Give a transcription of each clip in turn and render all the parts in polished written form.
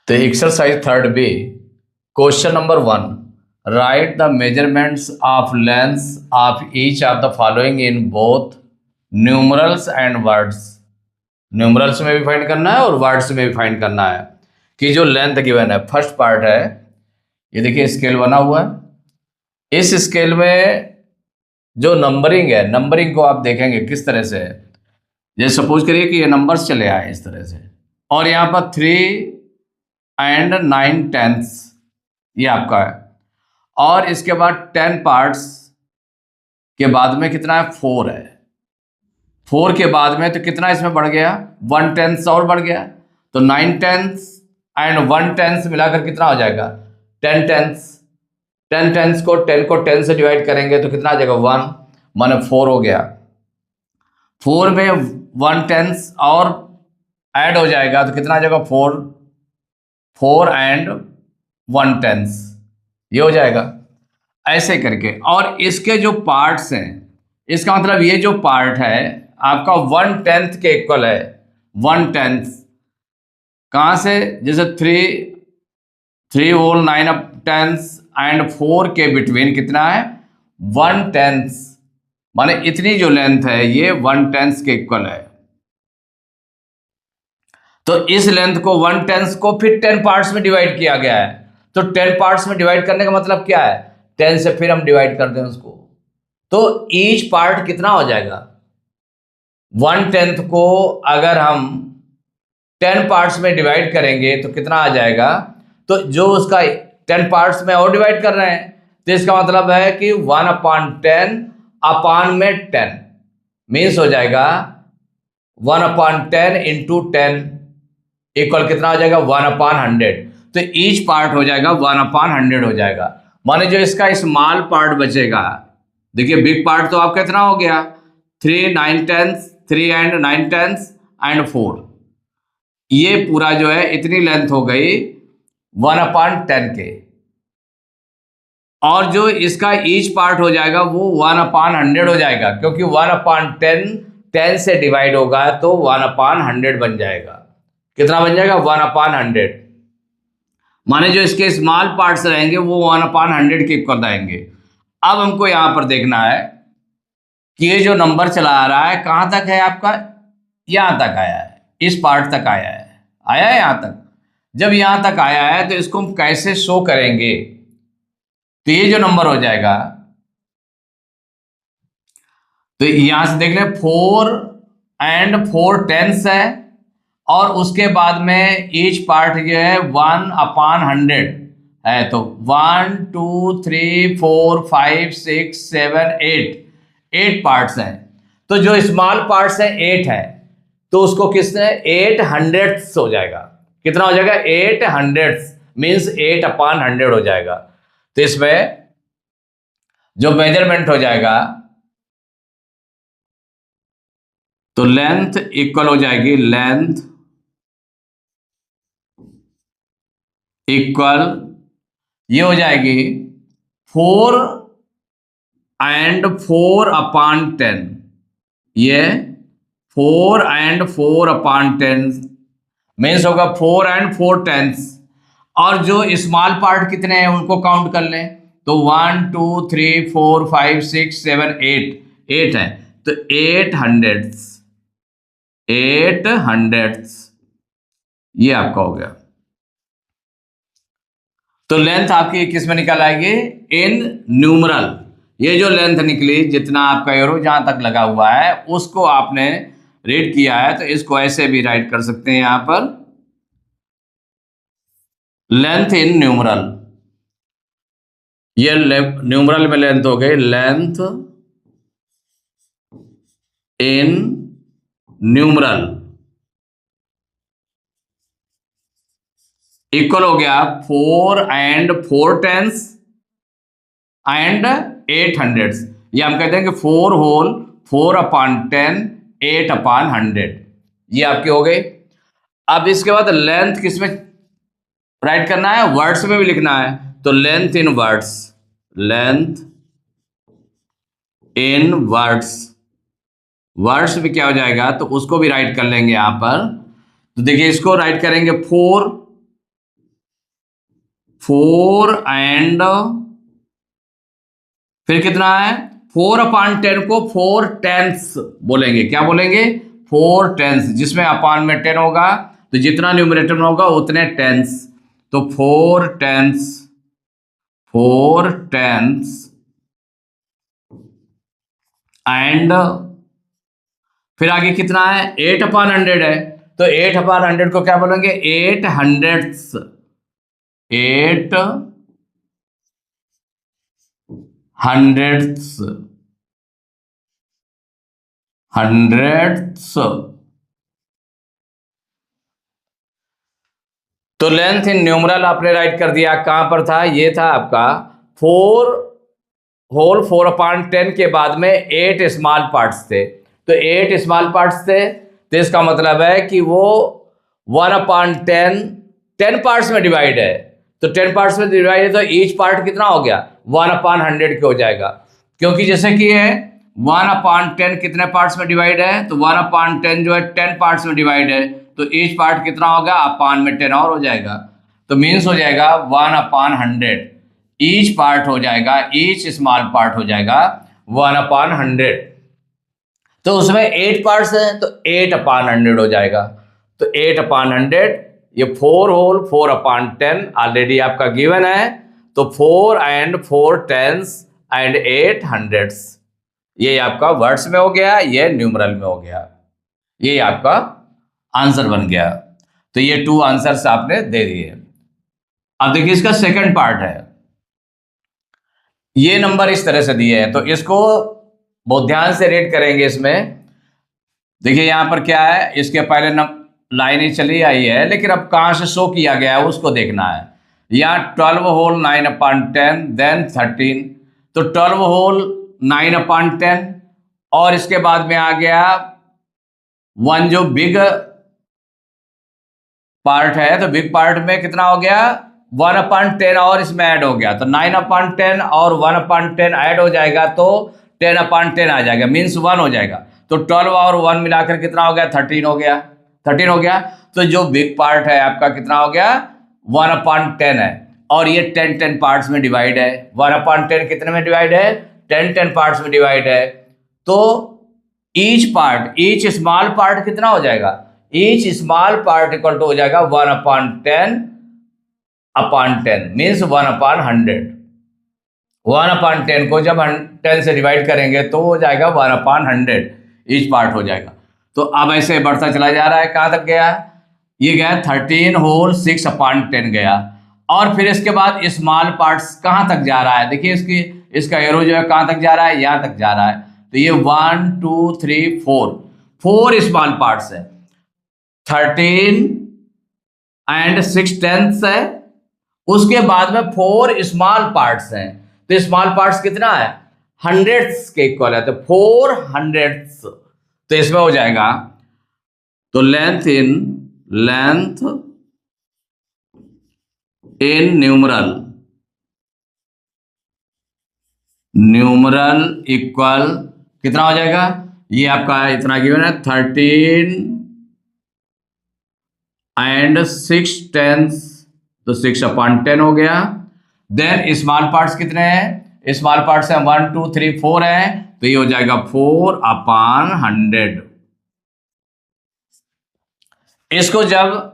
तो exercise 3 question number 1, right the measurements of length of each of the following in both numerals and words. Numerals में भी find करना है और words में भी फाइंड करना है कि जो लेंथ गिवन है। फर्स्ट पार्ट है, ये देखिए स्केल बना हुआ है। इस स्केल में जो नंबरिंग है, नंबरिंग को आप देखेंगे किस तरह से है। जैसे सपोज करिए कि ये नंबर्स चले आए इस तरह से, और यहाँ पर 3 एंड 9/10 ये आपका है, और इसके बाद 10 पार्ट्स के बाद में कितना है, 4 है। 4 के बाद में तो कितना इसमें बढ़ गया, 1/10 और बढ़ गया, तो 9/10 एंड 1/10 मिलाकर कितना हो जाएगा, 10/10। 10/10 को 10 से डिवाइड करेंगे तो कितना आ जाएगा, 1, माने 4 हो गया। 4 में 1/10 और ऐड हो जाएगा तो कितना आ जाएगा, 4 एंड 1/10 ये हो जाएगा। ऐसे करके, और इसके जो पार्ट्स हैं, इसका मतलब ये जो पार्ट है आपका 1/10 के इक्वल है। 1/10 कहाँ से, जैसे 3 होल 9/10 एंड 4 के बिटवीन कितना है, 1/10, माने इतनी जो लेंथ है ये 1/10 के इक्वल है। तो इस लेंथ को 1/10 को फिर 10 पार्ट्स में डिवाइड किया गया है। तो 10 पार्ट्स में डिवाइड करने का मतलब क्या है, 10 से फिर हम डिवाइड कर दें उसको, तो ईच पार्ट कितना हो जाएगा, 1/10 को अगर हम 10 पार्ट्स में डिवाइड करेंगे तो कितना आ जाएगा, तो जो उसका 10 पार्ट्स में और डिवाइड कर रहे हैं तो इसका मतलब है कि 1/10 अपान में 10 मीन्स हो जाएगा 1/10 इंटू 10 इक्वल कितना हो जाएगा, 1/100। तो ईच पार्ट हो जाएगा 1/100 हो जाएगा। माने जो इसका स्मॉल पार्ट बचेगा, देखिए बिग पार्ट तो आपका कितना हो गया, 3 एंड 9/10 एंड 4, ये पूरा जो है इतनी लेंथ हो गई 1/10 के, और जो इसका ईच पार्ट हो जाएगा वो 1/100 हो जाएगा, क्योंकि 1/10 10 से डिवाइड होगा तो 1/100 बन जाएगा। कितना बन जाएगा, 1/100। माने जो इसके स्मॉल पार्ट्स रहेंगे वो 1/100 के इक्वल रहेंगे। अब हमको यहां पर देखना है कि ये जो नंबर चला आ रहा है कहां तक है आपका, यहां तक आया है, इस पार्ट तक आया है यहां तक। जब यहां तक आया है तो इसको हम कैसे शो करेंगे, तो ये जो नंबर हो जाएगा, तो यहां से देख ले 4 एंड 4/10 है, और उसके बाद में ईच पार्ट जो है 1/100 है, तो 1 2 3 4 5 6 7 8 पार्ट्स हैं। तो जो स्मॉल पार्ट्स है 8 है, तो उसको किसने 8/100 हो जाएगा। कितना हो जाएगा, 8/100 मीन्स 8/100 हो जाएगा। तो इसमें जो मेजरमेंट हो जाएगा, तो लेंथ इक्वल हो जाएगी, लेंथ इक्वल ये हो जाएगी 4 एंड 4/10, ये 4 एंड 4/10 मीन्स होगा 4 एंड 4/10। और जो स्मॉल पार्ट कितने हैं उनको काउंट कर लें, तो 1 2 3 4 5 6 7 8 है, तो 800 ये आपका हो गया। तो लेंथ आपकी किस में निकल आएगी, इन न्यूमरल। ये जो लेंथ निकली, जितना आपका एरो जहां तक लगा हुआ है उसको आपने रीड किया है, तो इसको ऐसे भी राइट कर सकते हैं यहां पर, लेंथ इन न्यूमरल। ये न्यूमरल में लेंथ हो गई, लेंथ इन न्यूमरल इक्वल हो गया 4 एंड 4/10 एंड 800। ये हम कहते हैं कि 4 होल 4/10 8/100 ये आपकी हो गई। अब इसके बाद लेंथ किस में राइट करना है, वर्ड्स में भी लिखना है, तो length in words, length in words, words में क्या हो जाएगा, तो उसको भी राइट कर लेंगे यहां पर। तो देखिए इसको राइट करेंगे 4 4 एंड फिर कितना है 4/10 को 4 टेंस बोलेंगे। क्या बोलेंगे 4 टेंस, जिसमें अपान में 10 होगा तो जितना न्यूमरेटर में होगा उतने टेंस। तो 4 टेंस एंड फिर आगे कितना है 8/100 है, तो 8/100 को क्या बोलेंगे 8 हंड्रेड्स। 8 हंड्रेड्स तो लेंथ इन न्यूमरल आपने राइट कर दिया। कहां पर था, ये था आपका 4 होल 4/10 के बाद में 8 स्मॉल पार्ट्स थे। तो 8 स्मॉल पार्ट्स थे, तो इसका मतलब है कि वो 1/10 10 पार्ट्स में डिवाइड है। तो 10 पार्ट्स में डिवाइड है तो ईच पार्ट कितना हो गया 1/100 के हो जाएगा। क्योंकि जैसे कि है 1/10 कितने पार्ट्स में डिवाइड है, तो 1/10 जो है 10 पार्ट्स में डिवाइड है, तो ईच पार्ट कितना होगा अपान में 10 और हो जाएगा। तो मीन्स हो जाएगा 1/100 ईच पार्ट हो जाएगा, ईच स्मॉल पार्ट हो जाएगा 1/100। तो उसमें 8 पार्ट्स हैं तो 8/100 हो जाएगा। तो 8/100 ये 4 होल 4/10 ऑलरेडी आपका गिवन है। तो 4 एंड 4 टेंस एंड 8 हंड्रेड्स, ये आपका वर्ड्स में हो गया, ये न्यूमरल में हो गया, ये आपका आंसर बन गया। तो ये 2 आंसर्स आपने दे दिए। अब देखिए इसका सेकंड पार्ट है, ये नंबर इस तरह से दिए हैं, तो इसको बहुत ध्यान से रीड करेंगे। इसमें देखिए यहां पर क्या है, इसके पहले लाइनें चली आई है, लेकिन अब कहां से शो किया गया है उसको देखना है। यहाँ 12 होल 9/10 देन 13, तो 12 होल 9/10 और इसके बाद में आ गया 1 जो बिग पार्ट है, तो बिग पार्ट में कितना हो गया 1/10 और इसमें ऐड हो गया, तो 9/10 और 1/10 ऐड हो जाएगा तो 10/10 आ जाएगा, मीन्स 1 हो जाएगा। तो 12 और 1 मिलाकर कितना हो गया 13 हो गया, 13 हो गया। तो जो बिग पार्ट है आपका कितना हो गया 1/10 है, और ये 10 पार्ट्स में डिवाइड है। 1/10 कितने में डिवाइड है 10 पार्ट्स में डिवाइड है। तो each part, each small part कितना हो जाएगा, each small part equal to हो जाएगा 1/10/10 मीन्स 1/100। 1/10 को जब 10 से डिवाइड करेंगे तो हो जाएगा 1/100 ईच पार्ट हो जाएगा। तो अब ऐसे बढ़ता चला जा रहा है, कहां तक गया, ये गया 13 होल 6/10 गया, और फिर इसके बाद स्मॉल पार्ट्स कहां तक जा रहा है, देखिए इसका एरो जो है कहां तक जा रहा है, यहां तक जा रहा है। तो ये 1 2 3 4 स्मॉल पार्ट्स है, 13 एंड 6/10 है, उसके बाद में 4 स्मॉल पार्ट्स हैं। तो स्मॉल पार्ट्स कितना है हंड्रेड्स के इक्वल है, तो 4 हंड्रेड्स, तो इसमें हो जाएगा। तो लेंथ इन न्यूमरल इक्वल कितना हो जाएगा, ये आपका इतना गिवन है 13 एंड 6/10, तो 6/10 हो गया। देन स्मॉल पार्ट्स कितने हैं, स्मॉल पार्ट्स हैं 1 2 3 4 है, तो ये हो जाएगा 4/100। इसको जब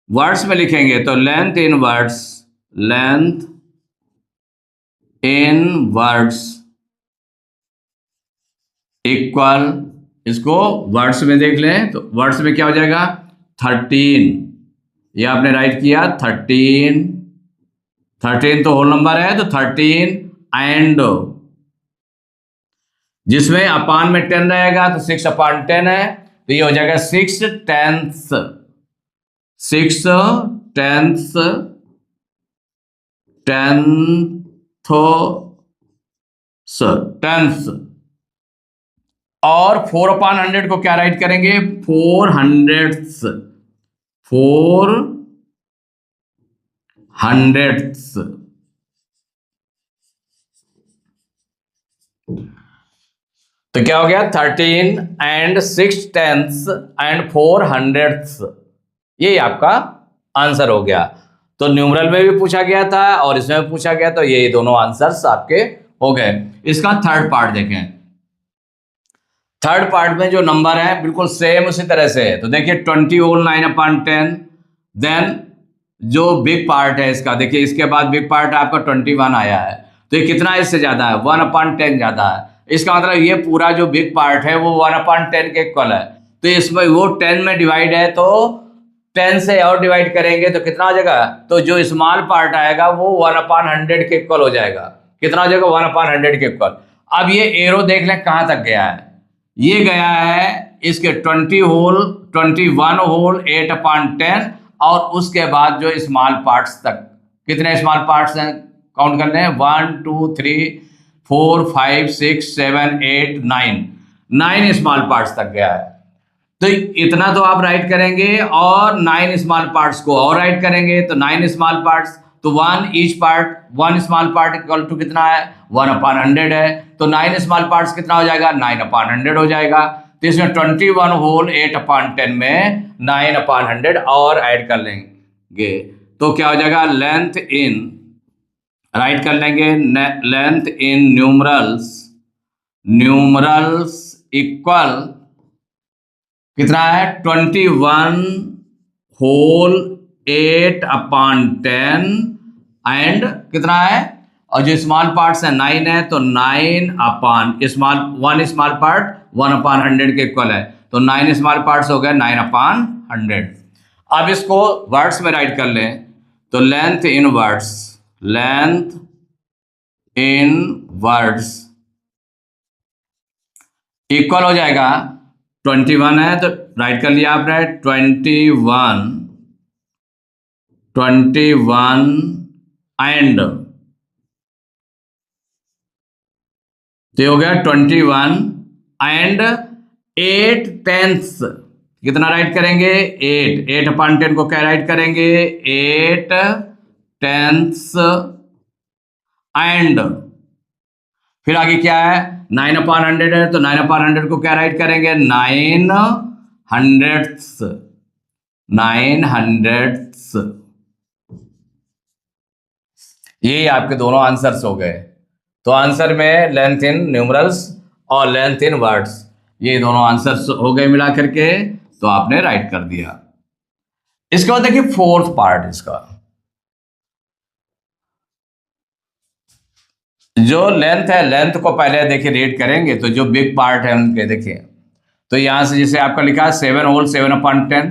वर्ड्स में लिखेंगे तो लेंथ इन वर्ड्स इक्वल, इसको वर्ड्स में देख लें तो वर्ड्स में क्या हो जाएगा 13, ये आपने राइट किया 13 तो होल नंबर है, तो 13 एंड जिसमें अपान में 10 रहेगा तो 6/10 है, तो ये हो जाएगा 6/10 टेंथ। और 4/100 को क्या राइट करेंगे 400 तो क्या हो गया 13 एंड 6/10 एंड 400, ये आपका आंसर हो गया। तो न्यूमरल में भी पूछा गया था और इसमें भी पूछा गया, तो ये दोनों आंसर्स आपके हो गए। इसका थर्ड पार्ट देखें। थर्ड पार्ट में जो नंबर है बिल्कुल सेम उसी तरह से है। तो देखिए 20 होल 9/10। देन जो बिग पार्ट है इसका, देखिए इसके बाद बिग पार्ट आपका 21 आया है, तो ये कितना इससे ज्यादा है, 1/10 ज्यादा है। इसका मतलब ये पूरा जो बिग पार्ट है वो 1/10 के इक्वल है। तो इसमें वो 10 में डिवाइड है, तो 10 से और डिवाइड करेंगे तो कितना हो जाएगा, तो जो स्मॉल पार्ट आएगा वो 1/100 के इक्वल हो जाएगा। कितना हो जाएगा, 1/100 के इक्वल। अब ये एरो देख लें कहां तक गया है। ये गया है इसके 20 होल 21 होल 8/10, और उसके बाद जो स्मॉल पार्ट्स तक, कितने स्मॉल पार्ट्स हैं काउंट कर लें, 1 2 3 4 5 6 7 8 9 स्मॉल पार्ट्स तक गया है। तो इतना तो आप राइट करेंगे और 9 स्मॉल पार्ट्स को और राइट करेंगे, तो 9 स्मॉल पार्ट्स, तो 1 each part, 1 small part equal to कितना है, 1/100 है। तो 9 स्मॉल पार्ट्स कितना हो जाएगा, 9/100 हो जाएगा। तो इसमें 21 होल 8/10 में 9/100 और ऐड कर लेंगे, तो क्या हो जाएगा, लेंथ इन, राइट कर लेंगे, length in numerals, numerals equal कितना है, 21 होल 8/10 एंड कितना है, और जो स्मॉल पार्ट्स है 9 है, तो 9 अपान स्मॉल 1 स्मॉल पार्ट 1/100 के इक्वल है, तो 9 स्मॉल पार्ट्स हो गए 9/100। अब इसको वर्ड्स में राइट कर लें, तो length in words, length in words equal हो जाएगा, 21 है तो राइट कर लिया आपने, 21 एंड, तो हो गया 21 एंड 8/10, कितना राइट करेंगे, 8/10 को क्या राइट करेंगे, 8/10 एंड फिर आगे क्या है, 9/100 है, तो 9/100 को क्या राइट करेंगे, 900 ये आपके दोनों आंसर्स हो गए। तो आंसर में लेंथ इन न्यूमरल्स और लेंथ इन वर्ड्स, ये दोनों आंसर्स हो गए मिला करके, तो आपने राइट कर दिया। इसके बाद देखिए फोर्थ पार्ट इसका, जो लेंथ है, लेंथ को पहले देखिए रेड करेंगे, तो जो बिग पार्ट है उनके देखिए, तो यहां से जैसे आपका लिखा है 7 होल 7/10,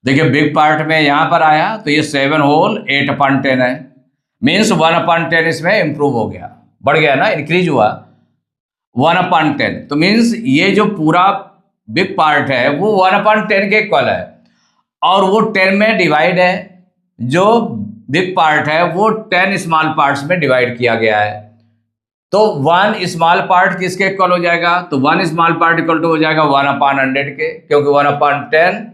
देखिए बिग पार्ट में यहां पर आया तो ये 7 होल 8/10 है, मीन्स 1/10 इसमें इंप्रूव हो गया, बढ़ गया ना, इंक्रीज हुआ 1/10, तो मीन्स ये जो पूरा बिग पार्ट है वो 1/10 के इक्वल है, और वो 10 में डिवाइड है, जो बिग पार्ट है वो 10 स्मॉल पार्ट्स में डिवाइड किया गया है। तो 1 स्मॉल पार्ट किसके इक्वल हो जाएगा, तो 1 स्मॉल पार्ट इक्वल टू हो जाएगा 1/100 के, क्योंकि 1/10,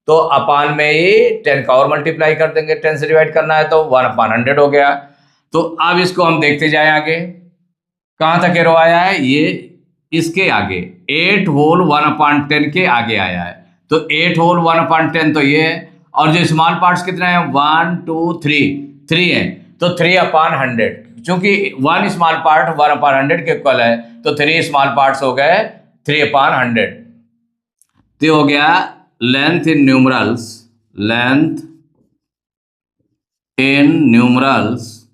तो अपान में ही 10 का और मल्टीप्लाई कर देंगे, 10 से डिवाइड करना है तो 1/100 हो गया। तो अब इसको हम देखते जाए आगे, कहां तक एरो आया है, ये इसके आगे 8 होल 1/10 के आगे आया है, तो 8 होल 1/10 तो ये है, और जो स्मॉल पार्ट्स कितने हैं, 1 2 3 है, तो 3/100, क्योंकि 1 स्मॉल पार्ट 1/100 के इक्वल है, तो 3 स्मॉल पार्ट्स हो गए 3/100। तो हो गया length in numerals, length in numerals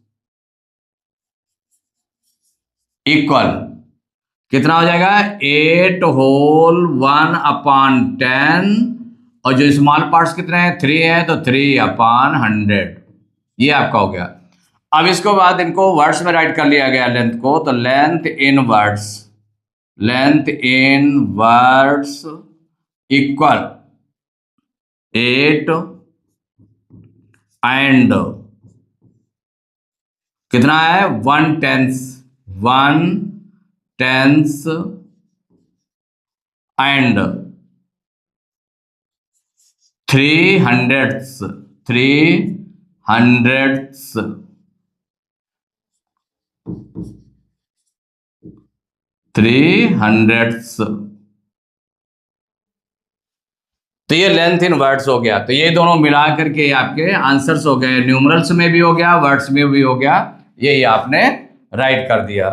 equal कितना हो जाएगा, 8 होल 1/10, और जो स्मॉल पार्ट्स कितने हैं 3 हैं, तो 3/100, ये आपका हो गया। अब इसको बाद इनको वर्ड्स में राइट कर लिया गया लेंथ को, तो length in words, length in words equal 8 and कितना है, 1/10 एंड 300 300 तो ये लेंथ इन वर्ड्स हो गया। तो ये दोनों मिला करके आपके आंसर्स हो गए, न्यूमरल्स में भी हो गया, वर्ड्स में भी हो गया, यही आपने राइट कर दिया।